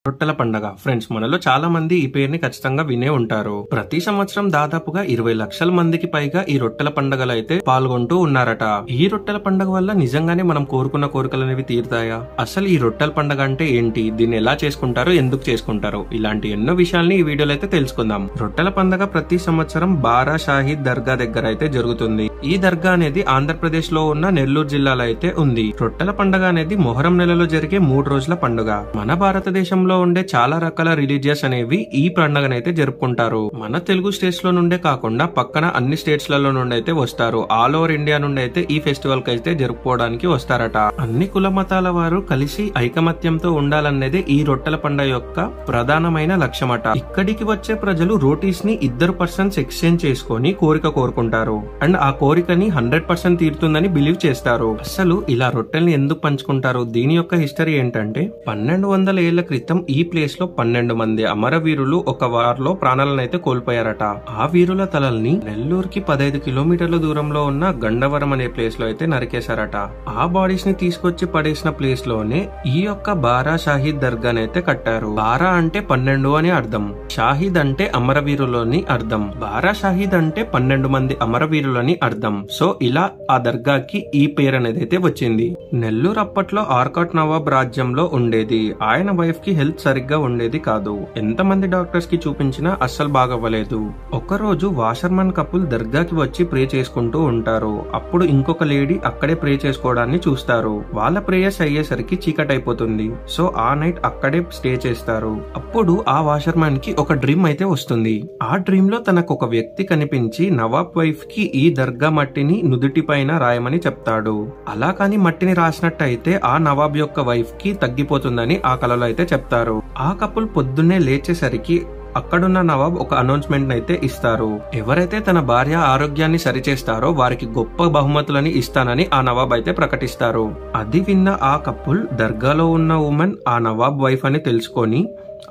రొట్టెల పండగ ఫ్రెండ్స్, మనలో చాలా మంది ఈ పేరుని ఖచ్చితంగా వినే ఉంటారు. ప్రతి సంవత్సరం దాదాపుగా 20 లక్షల మందికి పైగా ఈ రొట్టెల పండగలు అయితే పాల్గొంటూ ఉన్నారట. ఈ రొట్టెల పండగ వల్ల నిజంగానే మనం కోరుకున్న కోరికలు అనేవి తీరుతాయా? అసలు ఈ రొట్టెల పండగ అంటే ఏంటి, దీన్ని ఎలా చేసుకుంటారు, ఎందుకు చేసుకుంటారు, ఇలాంటి ఎన్నో విషయాల్ని ఈ వీడియోలో అయితే తెలుసుకుందాం. రొట్టెల పండగ ప్రతి సంవత్సరం బారా షాహీద్ దర్గా దగ్గర అయితే జరుగుతుంది. ఈ దర్గా అనేది ఆంధ్రప్రదేశ్ లో ఉన్న నెల్లూరు జిల్లాలో అయితే ఉంది. రొట్టెల పండగ అనేది మొహరం నెలలో జరిగే 3 రోజుల పండుగ. మన భారతదేశంలో ఉండే చాలా రకాల రిలీజియస్ అనేవి ఈ పండుగనైతే జరుపుకుంటారు. మన తెలుగు స్టేట్స్ లో నుండే కాకుండా పక్కన అన్ని స్టేట్స్ లలో నుండి అయితే వస్తారు. ఆల్ ఓవర్ ఇండియా నుండి అయితే ఈ ఫెస్టివల్ కి అయితే జరుపుకోవడానికి వస్తారట. అన్ని కుల మతాల వారు కలిసి ఐకమత్యంతో ఉండాలనేది ఈ రొట్టెల పండుగ యొక్క ప్రధానమైన లక్ష్యమట. ఇక్కడికి వచ్చే ప్రజలు రోటీస్ ని 2 పర్సన్స్ ఎక్స్చేంజ్ చేసుకుని కోరిక కోరుకుంటారు. అండ్ ఆ కోరికని 100% తీరుతుందని బిలీవ్ చేస్తారు. అసలు ఇలా రొట్టెల్ని ఎందుకు పంచుకుంటారు, దీని యొక్క హిస్టరీ ఏంటంటే 1200 ఏళ్ల క్రితం ఈ ప్లేస్ లో 12 మంది అమరవీరులు ఒక వార్లో ప్రాణాలను అయితే కోల్పోయారట. ఆ వీరుల తలల్ని నెల్లూరుకి 15 కిలోమీటర్ల దూరంలో ఉన్న గండవరం అనే ప్లేస్ లో అయితే నరికేశారట. ఆ బాడీస్ ని తీసుకొచ్చి పడేసిన ప్లేస్ లోనే ఈ యొక్క బారా షాహీద్ దర్గాని అయితే కట్టారు. బారా అంటే 12 అని అర్థం, షాహీద్ అంటే అమరవీరులని అర్థం. బారా షాహీద్ అంటే 12 మంది అమరవీరులని అర్థం. సో ఇలా ఆ దర్గాకి ఈ పేరు అనేది అయితే వచ్చింది. నెల్లూరు అప్పట్లో ఆర్కాట్ నవాబ్ రాజ్యంలో ఉండేది. ఆయన వైఫ్ కి హెల్త్ సరిగ్గా ఉండేది కాదు. ఎంతమంది డాక్టర్స్ కి చూపించినా అస్సలు బాగవ్వలేదు. ఒకరోజు వాషర్మన్ కపుల్ దర్గాకి వచ్చి ప్రే చేసుకుంటూ ఉంటారు. అప్పుడు ఇంకొక లేడీ అక్కడే ప్రే చేసుకోవడాన్ని చూస్తారు. వాళ్ళ ప్రేయర్స్ అయ్యేసరికి చీకటి అయిపోతుంది. సో ఆ నైట్ అక్కడే స్టే చేస్తారు. అప్పుడు ఆ వాషర్మన్ కి ఒక డ్రీమ్ అయితే వస్తుంది. ఆ డ్రీమ్ లో తనకు ఒక వ్యక్తి కనిపించి నవాబ్ వైఫ్ కి ఈ దర్గా మట్టిని నుదుటి పైన రాయమని చెప్తాడు. అలా కాని మట్టిని రాసినట్టయితే ఆ నవాబ్ యొక్క వైఫ్ కి తగ్గిపోతుందని ఆ కలలో అయితే చెప్తారు. ఆ కపుల్ పొద్దున్నే లేచేసరికి అక్కడున్న నవాబ్ ఒక అనౌన్స్మెంట్ అయితే ఇస్తారు. ఎవరైతే తన భార్య ఆరోగ్యాన్ని సరిచేస్తారో వారికి గొప్ప బహుమతులని ఇస్తానని ఆ నవాబ్ అయితే ప్రకటిస్తారు. అది విన్న ఆ కపుల్ దర్గాలో ఉన్న ఉమెన్ ఆ నవాబ్ వైఫ్ అని తెలుసుకొని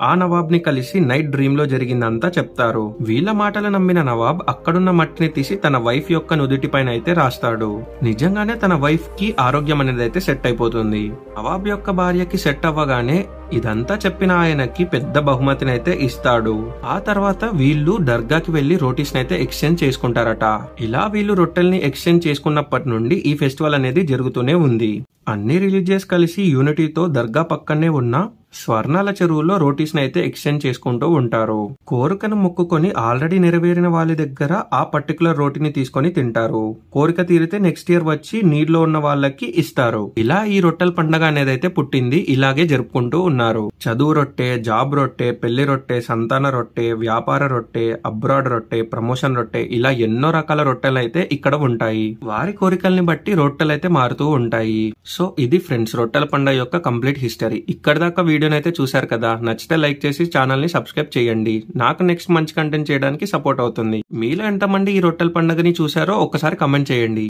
ఆ నవాబ్ ని కలిసి నైట్ డ్రీమ్ లో జరిగిందంతా చెప్తారు. వీళ్ళ మాటలు నమ్మిన నవాబ్ అక్కడున్న మట్టిని తీసి తన వైఫ్ యొక్క నుదుటి పైన అయితే రాస్తాడు. నిజంగానే తన వైఫ్ కి ఆరోగ్యం అనేది అయితే సెట్ అయిపోతుంది. నవాబ్ యొక్క భార్యకి సెట్ అవ్వగానే ఇదంతా చెప్పిన ఆయనకి పెద్ద బహుమతిని అయితే ఇస్తాడు. ఆ తర్వాత వీళ్ళు దర్గాకి వెళ్లి రోటీస్ అయితే ఎక్స్చేంజ్ చేసుకుంటారట. ఇలా వీళ్ళు రొట్టెల్ని ఎక్స్చేంజ్ చేసుకున్నప్పటి నుండి ఈ ఫెస్టివల్ అనేది జరుగుతూనే ఉంది. అన్ని రిలీజియస్ కలిసి యూనిటీతో దర్గా పక్కనే ఉన్న స్వర్ణాల చెరువులో రోటీస్ అయితే ఎక్స్చేంజ్ చేసుకుంటూ ఉంటారు. కోరికను మొక్కుకొని ఆల్రెడీ నెరవేరిన వాళ్ళ దగ్గర ఆ పర్టికులర్ రోటీని తీసుకొని తింటారు. కోరిక తీరితే నెక్స్ట్ ఇయర్ వచ్చి నీటిలో ఉన్న వాళ్ళకి ఇస్తారు. ఇలా ఈ రొట్టెల పండగ అనేది అయితే పుట్టింది. ఇలాగే జరుపుకుంటూ ఉన్నారు. చదువు రొట్టె, జాబ్ రొట్టె, పెళ్లి రొట్టె, సంతాన రొట్టె, వ్యాపార రొట్టె, అబ్రాడ్ రొట్టె, ప్రమోషన్ రొట్టె, ఇలా ఎన్నో రకాల రొట్టెలు అయితే ఇక్కడ ఉంటాయి. వారి కోరికల్ని బట్టి రొట్టెలు అయితే మారుతూ ఉంటాయి. సో ఇది ఫ్రెండ్స్ రొట్టెల పండుగ యొక్క కంప్లీట్ హిస్టరీ. ఇక్కడ దాకా వీడియోని అయితే చూసారు కదా. నచ్చితే లైక్ చేసి ఛానల్ ని సబ్స్క్రైబ్ చేయండి. నాకు నెక్స్ట్ మంచి కంటెంట్ చేయడానికి సపోర్ట్ అవుతుంది. మీలో ఎంతమంది ఈ రొట్టెల పండుగని చూసారో ఒకసారి కమెంట్ చేయండి.